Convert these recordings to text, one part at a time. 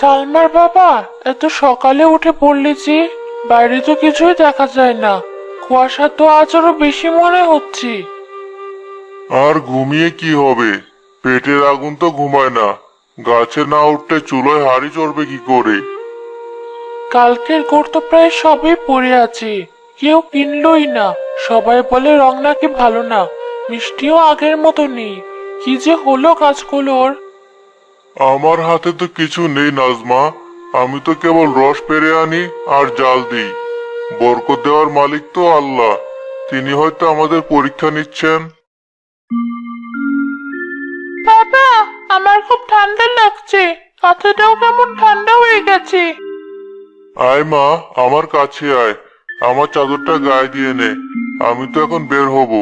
সালমার বাবা, এত সকালে উঠে পড়লি যে? বাইরে তো কিছুই দেখা যায় না। কুয়াশা তো আজ আরো বেশি মনে হচ্ছে। আর ঘুমিয়ে কি হবে? পেটের আগুন তো ঘুমায় না। গাছে না উঠতে চুলোয় হাঁড়ি চড়বে কি করে? কালকের গুড় তো প্রায় সবই পড়ে আছে, কেউ কিনলই না। সবাই বলে রং নাকি ভালো না, মিষ্টিও আগের মতো নেই। কি যে হলো গাছগুলোর! আমার হাতে তো কিছু নেই নাজমা। আমি তো কেবল রস পেরে আনি আর জাল দিই। বরকত দেওয়ার মালিক তো আল্লাহ। তিনি হয়তো আমাদের পরীক্ষা নিচ্ছেন। বাবা, আমার খুব ঠান্ডা লাগছে। কাঁথাটাও কেমন ঠান্ডা হয়ে গেছে। আয় মা, আমার কাছে আয়। আমার চাদরটা গায়ে দিয়ে নে। আমি তো এখন বের হব।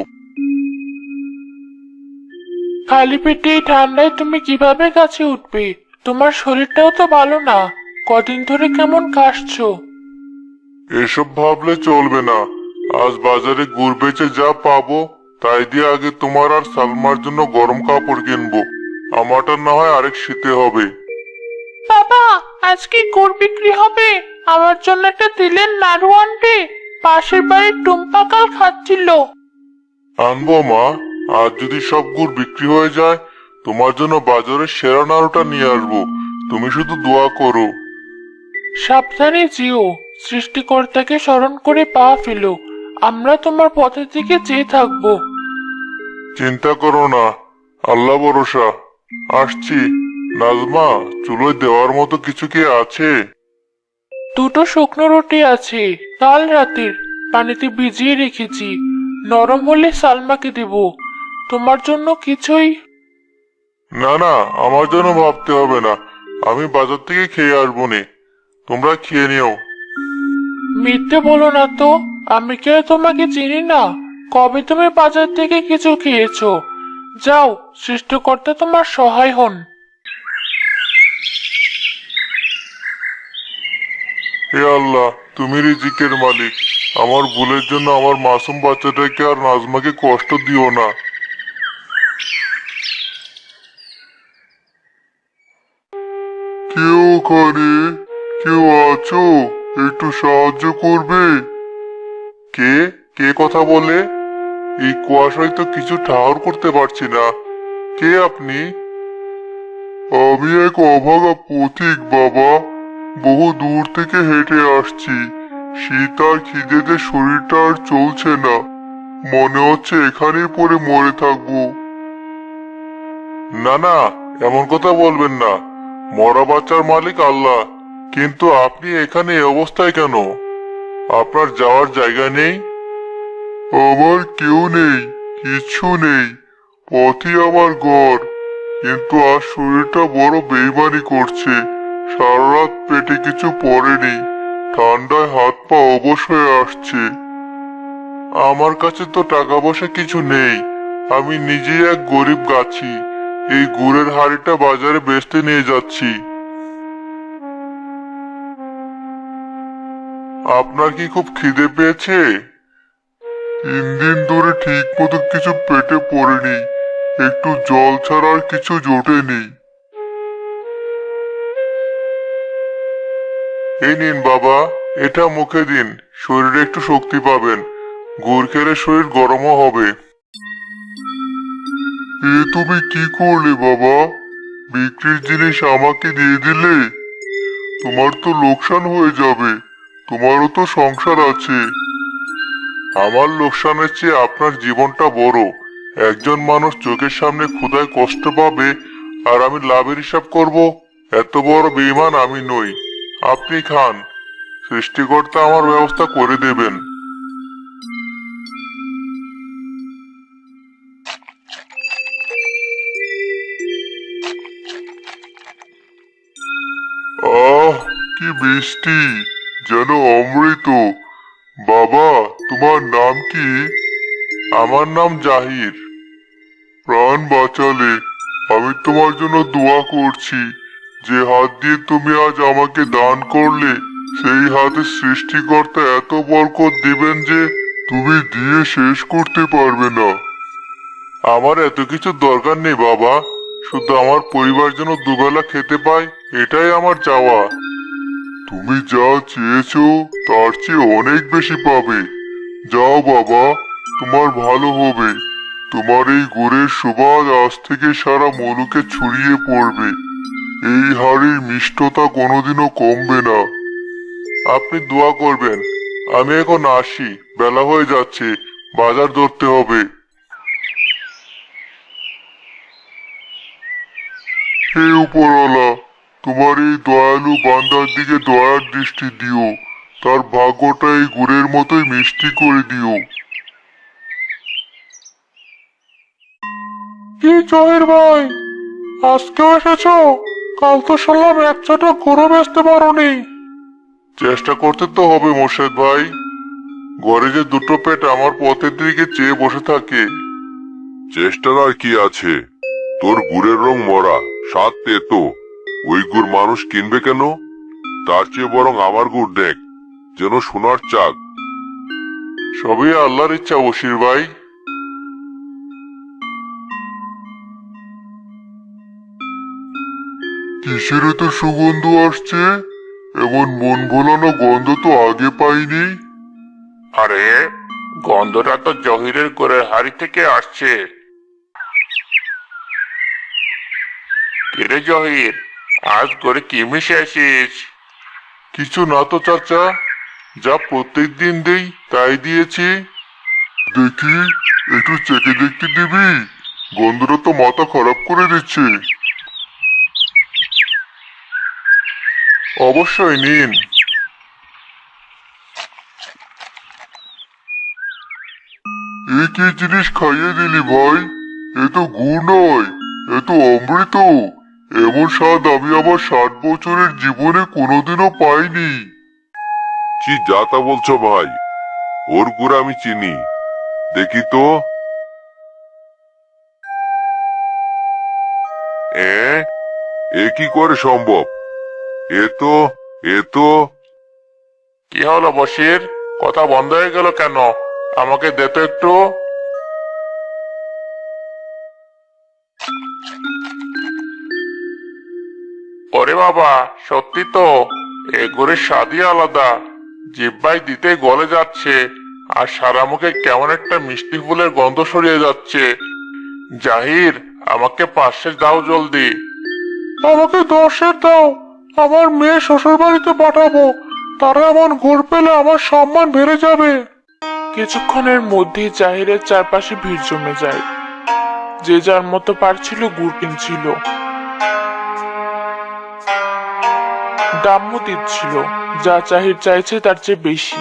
খালি পেটে এই ঠান্ডায় তুমি কিভাবে গাছে উঠবে? তোমার শরীরটাও তো ভালো না। কদিন ধরে কেমন কাশছো। এসব ভাবলে চলবে না। আজ বাজারে গুড় বেচে যা পাবো তাই দিয়ে আগে তোমার আর সালমার জন্য গরম কাপড় কিনবো। আমারটা না হয় আরেক শীতে হবে। বাবা, আজকে গুড় বিক্রি হবে। আমার জন্য একটা তিলের নাড়ু আনবে। পাশের বাড়ির টুম্পা কাল খাচ্ছিল। আনবো মা। আজ যদি সব গুড় বিক্রি হয়ে যায়, তোমার জন্য বাজারের সেরা নাড়ুটা নিয়ে আসবো। তুমি শুধু দোয়া করো। সাবধানে যেও। সৃষ্টিকর্তাকে স্মরণ করে পা ফেলো। আমরা তোমার পথের দিকে চেয়ে থাকবো। চিন্তা করো না, আল্লাহ ভরসা। আসছি। নাজমা, চুলোয় দেওয়ার মতো কিছু কি আছে? দুটো শুকনো রুটি আছে, কাল রাতের, পানিতে ভিজিয়ে রেখেছি। নরম হলে সালমাকে দেব। তোমার জন্য কিছুই। না না, আমার জন্য ভাবতে হবে না। আমি বাজার থেকে খেয়ে আসবো নে। তোমরা খেয়ে নিও। মিথ্যে বলো না তো। আমি কি আর তোমাকে চিনি না? কবে তুমি বাজার থেকে কিছু খেয়েছো? যাও, সৃষ্টিকর্তা তোমার সহায় হন। হে আল্লাহ, তুমি রিজিকের মালিক। আমার ভুলের জন্য আমার মাসুম বাচ্চাটাকে আর নাজমাকে কষ্ট দিও না। কেউ ওখানে? কেউ আছো? একটু সাহায্য করবে? কে? কে কথা বলে? এই কুয়াশায় তো কিছু ঠাহর করতে পারছি না। কে আপনি? আমি এক অভাগা পথিক বাবা। বহু দূর থেকে হেঁটে আসছি। শীত আর খিদেতে শরীরটা আর চলছে না। মনে হচ্ছে এখানেই পড়ে মরে থাকবো। না না, এমন কথা বলবেন না। মরা বাচ্চার মালিক আল্লাহ। কিন্তু আপনি এখানে এই অবস্থায় কেন? আপনার যাওয়ার জায়গা নেই? আমার কেউ নেই, কিচ্ছু নেই। পথই আমার ঘর। কিন্তু আজ শরীরটা বড় বেইমানি করছে। সারা রাত পেটে কিছু পড়েনি। ঠান্ডায় হাত পা অবশ হয়ে আসছে। আমার কাছে তো টাকা পয়সা কিছু নেই। আমি নিজেই এক গরিব গাছি। এই গুড়ের হাড়িটা বাজারে বেচতে নিয়ে যাচ্ছি। আপনার কি খুব খিদে পেয়েছে? 3 দিন ধরে ঠিক মতো কিছু পেটে পড়েনি। একটু জল ছাড়া আর কিছু জোটেনি। এই নিন বাবা, এটা মুখে দিন। শরীরে একটু শক্তি পাবেন। গুড় খেলে শরীর গরমও হবে। এ তুমি কি করলে বাবা? বিক্রির জিনিস আমাকে দিয়ে দিলে? তোমার তো লোকসান হয়ে যাবে। তোমারও তো সংসার আছে। আমার লোকসানের চেয়ে আপনার জীবনটা বড়। একজন মানুষ চোখের সামনে ক্ষুধায় কষ্ট পাবে আর আমি লাভের হিসাব করব? এত বড় বেঈমান আমি নই। আপনি খান। সৃষ্টিকর্তা আমার ব্যবস্থা করে দেবেন। আহ, কি মিষ্টি! যেন অমৃত। বাবা, তোমার নাম কি? আমার নাম জাহির। প্রাণ বাঁচালে। আমি তোমার জন্য দোয়া করছি। যে হাত দিয়ে তুমি আজ আমাকে দান করলে, সেই হাতে সৃষ্টিকর্তা এত বরকত দিবেন যে তুমি দিয়ে শেষ করতে পারবে না। আমার এত কিছু দরকার নেই বাবা। শুধু আমার পরিবার যেন দুবেলা খেতে পায়, এটাই আমার চাওয়া। তুমি যা চেয়েছো তার চেয়ে অনেক বেশি পাবে। যাও বাবা, তোমার ভালো হবে। তোমার এই গুড়ের সুবাদ আজ থেকে সারা মলুকে ছড়িয়ে পড়বে। এই হাড়ির মিষ্টতা কোনোদিনও কমবে না। আপনি দোয়া করবেন। আমি এখন আসি, বেলা হয়ে যাচ্ছে, বাজার ধরতে হবে। হে উপরওয়ালা, তোমার এই দয়ালু বান্দার দিকে দয়ার দৃষ্টি দিও। তার ভাগ্যটা এই গুড়ের মতোই মিষ্টি করে দিও। কি জহির ভাই, আজকেও এসেছো? কাল তো শুনলাম একচাটা গরু বেচতে পারোনি। চেষ্টা করতে তো হবে মোর্শেদ ভাই। ঘরে যে দুটো পেট আমার পথের দিকে চেয়ে বসে থাকে। চেষ্টার আর কি আছে? তোর গুড়ের রং মরা, স্বাদ তেতো। ওই গুড় মানুষ কিনবে কেন? তার চেয়ে বরং আমার গুড় দেখ, যেন সোনার চাঁদ। সবই আল্লাহর ইচ্ছা বশির ভাই। কিসের এত সুগন্ধ আসছে? এমন মন ভোলানো গন্ধ তো আগে পাইনি। আরে, গন্ধটা তো জহিরের গোড়ের হাড়ি থেকে আসছে। কিরে জহির, আজ করে কি মিশে আসিস? কিছু না তো চাচা, যা প্রত্যেক দিন দেই তাই দিয়েছি। দেখি, একটু চেকে দেখতে দিবি? গন্ধটা তো মাথা খারাপ করে দিচ্ছে। অবশ্যই নিন। এ কি জিনিস খাইয়ে দিলি ভাই? এ তো গুড় নয়, এ তো অমৃত। এমন স্বাদ আমি আমার 60 বছরের জীবনে কোনোদিনও পাইনি। কি যা তা বলছো ভাই? ওর গুড় আমি চিনি, দেখি তো। এ এ কি করে সম্ভব? এ তো কি হলো বশির, কথা বন্ধ হয়ে গেল কেন? আমাকে দে তো একটু। ওরে বাবা, সত্যি তো, এ গুড়ের স্বাদই আলাদা। জিহ্বায় দিতে গলে যাচ্ছে, আর সারা মুখে কেমন একটা মিষ্টি ফুলের গন্ধ ছড়িয়ে যাচ্ছে। জাহির, আমাকে 5 দাও জলদি। আমাকে 10 দাও। আমার মেয়ে শ্বশুর বাড়িতে পাঠাবো। তারা এমন গুড় পেলে আমার সম্মান বেড়ে যাবে। কিছুক্ষণের মধ্যেই জাহিরের চারপাশে ভিড় জমে যায়। যে যার মতো পারছিল গুড় কিনছিল, দামও দিচ্ছিল। যা জাহির চাইছে তার চেয়ে বেশি।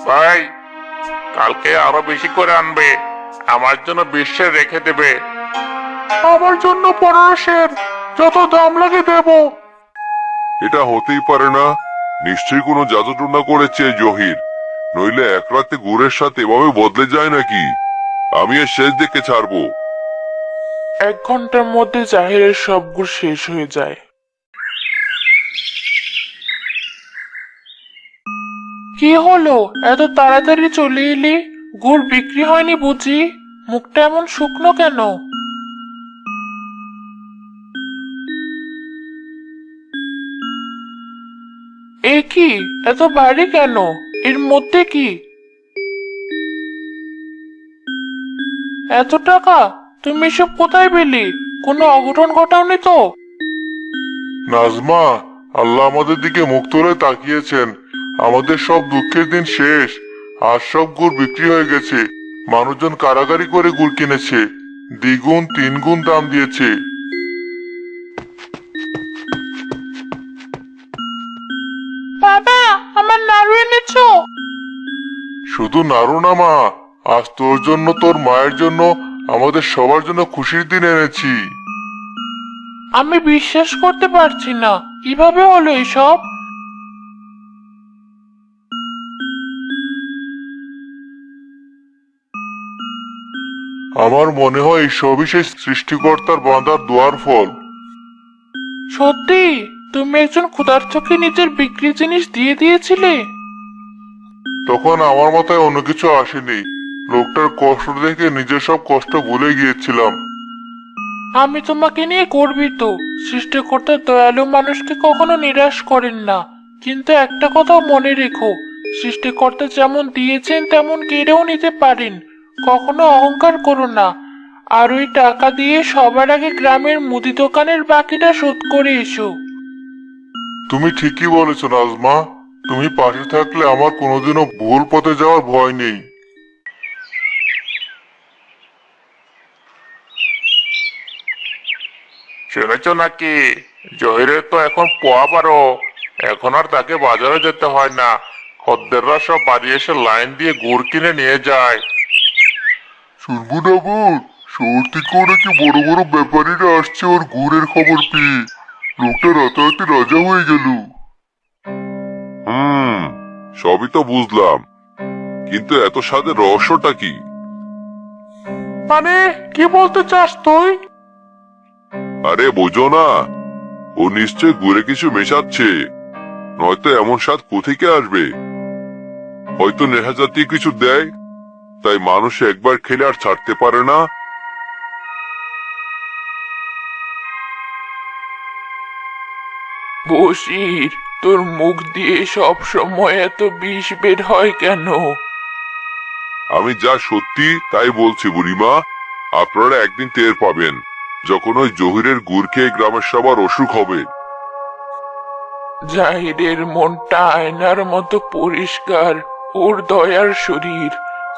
ভাই, কালকে আরো বেশি করে আনবে। আমার জন্য 20 রেখে দেবে। আমার জন্য 15, যত দাম লাগে দেব। এটা হতেই পারে না। নিশ্চয়ই কোনো জাদুটনা করেছে জহির, নইলে এক রাতে গুড়ের সাথে এভাবে বদলে যায় নাকি? আমি এর শেষ দেখে ছাড়বো। 1 ঘন্টার মধ্যে জাহিরের সব গুড় শেষ হয়ে যায়। কি হলো, এত তাড়াতাড়ি চলে এলি? গুড় বিক্রি হয়নি বুঝি? মুখটা এমন শুকনো কেন? এ কি, এত ভারী কেন? এর মধ্যে কি? এত টাকা? তুমি এসব কোথায় পেলে? কোনো অঘটন ঘটাওনি তো? নাজমা, আল্লাহ আমাদের দিকে মুখ তুলে তাকিয়েছেন। আমাদের সব দুঃখের দিন শেষ। আর সব গুড় বিক্রি হয়ে গেছে। মানুষজন কারাগারি করে গুড় কিনেছে, দ্বিগুণ তিনগুণ দাম দিয়েছে। বাবা, আমার নাড়ু এনেছো? শুধু নাড়ু না মা, আজ তোর জন্য, তোর মায়ের জন্য, আমাদের সবার জন্য খুশির দিন এনেছি। আমি বিশ্বাস করতে পারছি না, কিভাবে হলো এসব? আমার মনে হয় সবই সেই সৃষ্টিকর্তার বাঁধার দোয়ার ফল। সত্যি? তুমি একজন ক্ষুধার্তকে নিজের বিক্রি জিনিস দিয়ে দিয়েছিলে? তখন আমার মাথায় অন্য কিছু আসেনি। লোকটার কষ্ট দেখে নিজের সব কষ্ট ভুলে গিয়েছিলাম। আমি তোমাকে নিয়ে গর্বিত। সৃষ্টিকর্তা দয়ালু মানুষকে কখনো নিরাশ করেন না। কিন্তু একটা কথা মনে রেখো, সৃষ্টিকর্তা যেমন দিয়েছেন তেমন কেড়েও নিতে পারেন। কখনো অহংকার করো না। আর ওই টাকা দিয়ে সবার আগে গ্রামের মুদি দোকানের বাকিটা শোধ করে এসো। তুমি ঠিকই বলেছো নাজমা। তুমি পাশে থাকলে আমার কোনোদিনও ভুল পথে যাওয়ার ভয় নেই। শুনেছ নাকি, জহিরের তো এখন পোয়া বারো। এখন আর তাকে বাজারে যেতে হয় না। খদ্দেররা সব বাড়ি এসে লাইন দিয়ে গুড় কিনে নিয়ে যায়। শুনবো না বোন, শহর থেকে নাকি বড় বড় ব্যাপারীরা আসছে ওর গুড়ের খবর পেয়ে। লোকটা রাতারাতি রাজা হয়ে গেল। সবই তো বুঝলাম, কিন্তু এত স্বাদের রহস্যটা কি? মানে কি বলতে চাস তুই? আরে বোঝো না, ও নিশ্চয় গুড়ে কিছু মেশাচ্ছে, নয়তো এমন স্বাদ কোথেকে আসবে? হয়তো নেশা জাতীয় কিছু দেয়, তাই মানুষ একবার খেলে আর ছাড়তে পারে না। বশির, তোর মুখ দিয়ে সব সময় এত বিষ বের হয় কেন? আমি যা সত্যি তাই বলছি বুড়িমা। আপনারা একদিন টের পাবেন, যখন ওই জহিরের গুড় খেয়ে গ্রামের সবার অসুখ হবে। জাহিরের মনটা আয়নার মতো পরিষ্কার। ওর দয়ার শরীর,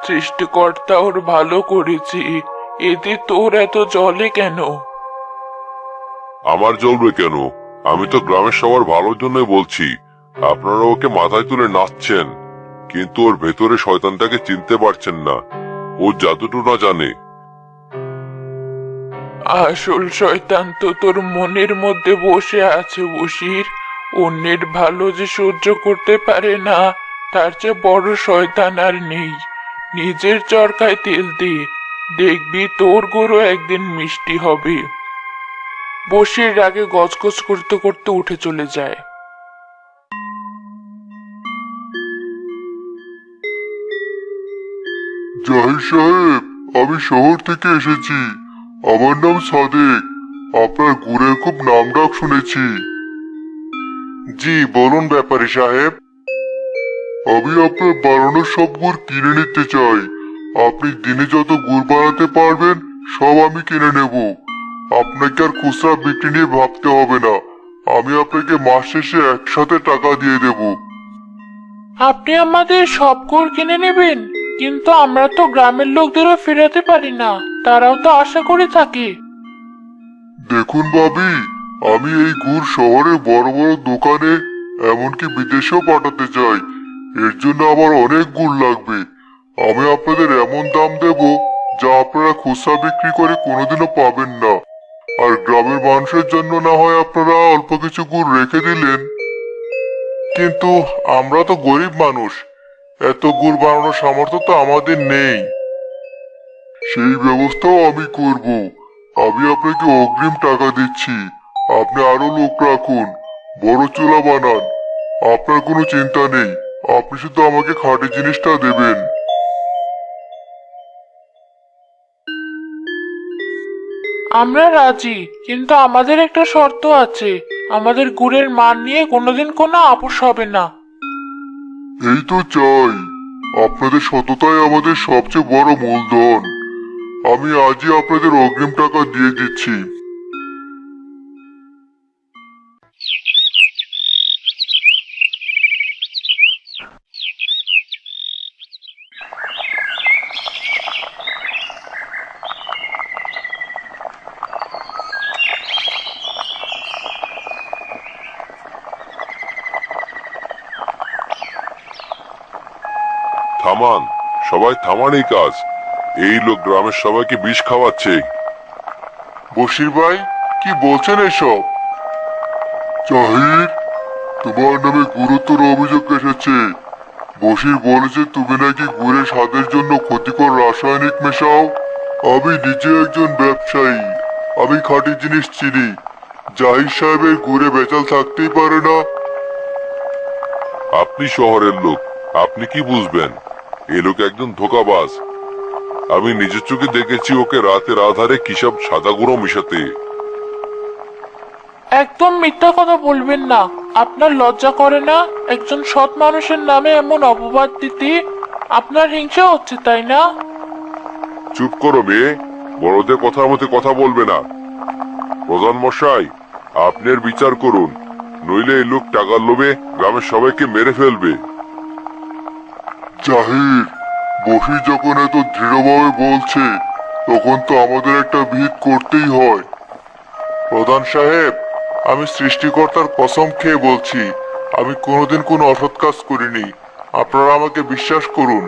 সৃষ্টিকর্তা ওর ভালো করেছে। এতে তোর এত জলে কেন? আমার জ্বলবে কেন? আমি তো গ্রামের সবার ভালোর জন্য বলছি। আপনারা ওকে মাথায় তুলে নাচছেন, কিন্তু ওর ভেতরে শয়তানটাকে চিনতে পারছেন না। ও জাদুটু না জানে। আসল শয়তান তো তোর মনের মধ্যে বসে আছে বশির। অন্যের ভালো যে সহ্য করতে পারে না, তার চেয়ে বড় শয়তান আর নেই। নিজের চরকায় তেল দে, দেখবি তোর গরু একদিন মিষ্টি হবে। বশির রাগে গজগজ করতে করতে উঠে চলে যায়। জাহির সাহেব, আমি শহর থেকে এসেছি। আমার নাম সাদেক। আপনার গুড়ের খুব নামডাক শুনেছি। জি বলুন ব্যাপারী সাহেব। আমি আপনার বানানো সব গুড় কিনে নিতে চাই। আপনি দিনে যত গুড় বানাতে পারবেন সব আমি কিনে নেব। আপনাকে আর খুচরা বিক্রি নিয়ে ভাবতে হবে না। আমি আপনাকে মাস শেষে একসাথে টাকা দিয়ে দেব। আপনি আমাদের সব গুড় কিনে নেবেন? কিন্তু আমরা তো গ্রামের লোকদেরও ফেরাতে পারি না, তারাও তো আশা করে থাকে। দেখুন ভাবি, আমি এই গুড় শহরে বড় বড় দোকানে, এমনকি বিদেশেও পাঠাতে চাই। এর জন্য আমার অনেক গুড় লাগবে। আমি আপনাদের এমন দাম দেব যা আপনারা খুচরা বিক্রি করে কোনোদিনও পাবেন না। আর গ্রামের মানুষের জন্য না হয় আপনারা অল্প কিছু গুড় রেখে দিলেন। কিন্তু আমরা তো গরিব মানুষ, এত গুড় বানানোর সামর্থ্য তো আমাদের নেই। সেই ব্যবস্থাও আমি করব। আমি আপনাকে অগ্রিম টাকা দিচ্ছি। আপনি আরো লোক রাখুন, বড় চুলা বানান। আপনার কোনো চিন্তা নেই, আপনি শুধু আমাকে খাঁটি জিনিসটা দেবেন। আমরা রাজি, কিন্তু আমাদের একটা শর্ত আছে। আমাদের গুড়ের মান নিয়ে কোনোদিন কোনো আপোষ হবে না। এই তো চাই, আপনাদের সততাই আমাদের সবচেয়ে বড় মূলধন। আমি আজই আপনাদের অগ্রিম টাকা দিয়ে দিচ্ছি। থামান, সবাই থামান এই কাজ। এই লোক গ্রামের সবাইকে বিষ খাওয়াচ্ছে। বশির ভাই, কি বলছেন এসব? জাহির, তোমার নামে গুরুতর অভিযোগ এসেছে। বশির বলেছে তুমি নাকি গুড়ের স্বাদের জন্য ক্ষতিকর রাসায়নিক মেশাও। আমি নিজে একজন ব্যবসায়ী, আমি খাঁটি জিনিস চিনি। জাহির সাহেবের গুড়ে ভেজাল থাকতেই পারে না। আপনি শহরের লোক, আপনি কি বুঝবেন? এ লোক একজন ধোঁকাবাজ। আমি নিজের চোখে দেখেছি ওকে রাতের আধারে কিসব সাদা গুঁড়ো মিশাতে। একদম মিথ্যা কথা বলবেন না। আপনার লজ্জা করে না একজন সৎ মানুষের নামে এমন অপবাদ দিতে? আপনার হিংসা হচ্ছে তাই না? চুপ করো মেয়ে, বড়দের কথার মধ্যে কথা বলবে না। প্রধান মশাই, আপনার বিচার করুন, নইলে এই লোক টাকার লোভে গ্রামের সবাইকে মেরে ফেলবে। জাহির, বসি যখন এত দৃঢ়ভাবে বলছে তখন তো আমাদের একটা ভিত করতেই হয়। প্রধান সাহেব, আমি সৃষ্টিকর্তার কসম খেয়ে বলছি, আমি কোনোদিন কোনো অসৎ কাজ করিনি। আপনারা আমাকে বিশ্বাস করুন।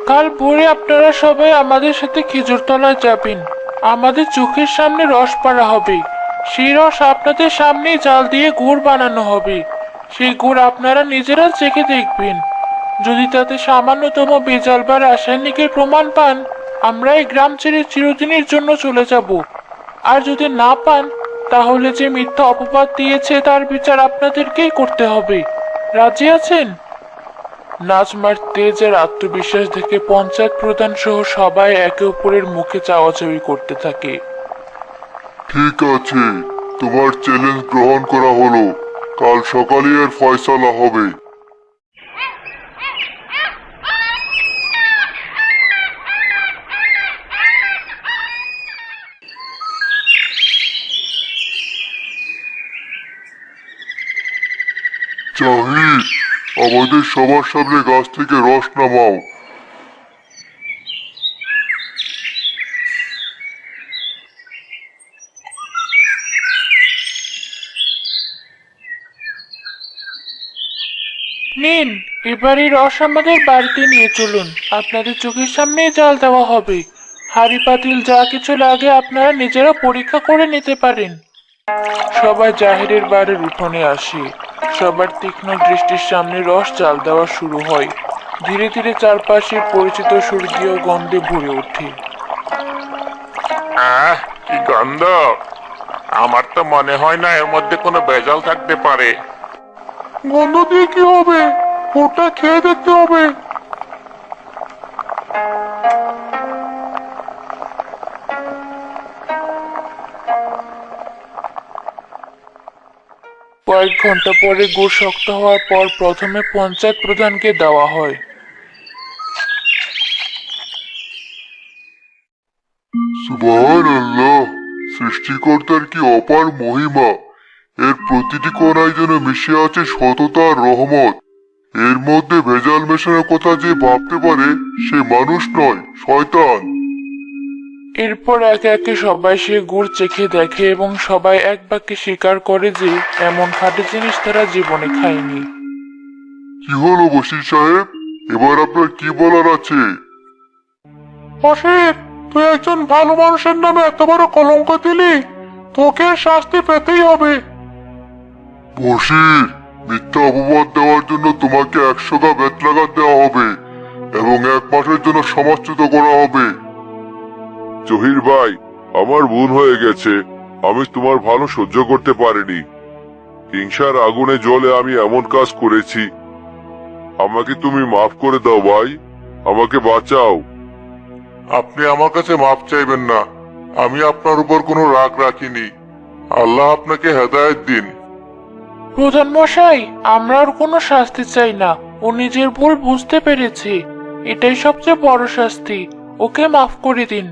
কাল ভোরে আপনারা সবাই আমাদের সাথে খেজুর তলায় যাবেন। আমাদের চোখের সামনে রস পাড়া হবে। সেই রস আপনাদের সামনেই জাল দিয়ে গুড় বানানো হবে। সেই গুড় আপনারা নিজেরা চেখে দেখবেন। যদি তাতে সামান্যতম ভেজাল বা রাসায়নিকের প্রমাণ পান, আমরা এই গ্রাম ছেড়ে চিরদিনের জন্য চলে যাব। আর যদি না পান, তাহলে যে মিথ্যা অপবাদ দিয়েছে তার বিচার আপনাদেরকেই করতে হবে। রাজি আছেন? নাজমার তেজ আর আত্মবিশ্বাস দেখে পঞ্চায়েত প্রধান সহ সবাই একে অপরের মুখে চাওয়াচাওয়ি করতে থাকে। ঠিক আছে, তোমার চ্যালেঞ্জ গ্রহণ করা হলো। কাল সকালে এর ফয়সালা হবে। জাহিদ, আমাদের সবার সামনে গাছ থেকে রস নামাও। নিন, এবার এই রস আমাদের বাড়িতে নিয়ে চলুন। আপনাদের চোখের সামনে জাল দেওয়া হবে। হাঁড়ি পাতিল যা কিছু লাগে আপনারা নিজেরা পরীক্ষা করে নিতে পারেন। সবাই জাহিরের বাড়ির উঠোনে আসে। সবার তীক্ষ্ণ দৃষ্টির সামনে রস জাল দেওয়া শুরু হয়। ধীরে ধীরে চারপাশে পরিচিত স্বর্গীয় গন্ধে ভরে ওঠে। কি গন্ধ! আমার তো মনে হয় না এর মধ্যে কোনো ভেজাল থাকতে পারে। গন্ধ দিয়ে কি হবে? ওটা খেয়ে দেখতে হবে। কয়েক ঘন্টা পরে গুড় শক্ত হওয়ার পর প্রথমে পঞ্চায়েত প্রধানকে দেওয়া হয়। সুবহানাল্লাহ, সৃষ্টিকর্তার কি অপার মহিমা! এর প্রতিটি কোণায় যেন মিশে আছে সততা আর রহমত। এর মধ্যে ভেজাল মেশানোর কথা যে ভাবতে পারে সে মানুষ নয়, শয়তান। এরপর একে একে সবাই সে গুড় চেখে দেখে এবং সবাই এক বাক্যে স্বীকার করে যে এমন খাঁটি জিনিস তারা জীবনে খায়নি। কি হলো বশির সাহেব, এবার আপনার কি বলার আছে? বশির, তুই একজন ভালো মানুষের নামে এত বড় কলঙ্ক দিলি, তোকে শাস্তি পেতেই হবে। বশির, মিথ্যা অপবাদ দেওয়ার জন্য তোমাকে 100 গা বেতলাঘাত দেওয়া হবে এবং 1 মাসের জন্য সমাজচ্যুত করা হবে। জহির ভাই, আমার ভুল হয়ে গেছে। আমি তোমার ভালো সহ্য করতে পারিনি। হিংসার আগুনে জ্বলে আমি এমন কাজ করেছি। আমাকে তুমি মাফ করে দাও ভাই, আমাকে বাঁচাও। আপনি আমার কাছে মাফ চাইবেন না। আমি আপনার উপর কোনো রাগ রাখিনি। আল্লাহ আপনাকে হেদায়েত দিন। প্রধান মশাই, আমরা ওর কোনো শাস্তি চাই না। ও নিজের ভুল বুঝতে পেরেছে। এটাই সবচেয়ে বড় শাস্তি। ওকে মাফ করে দিন।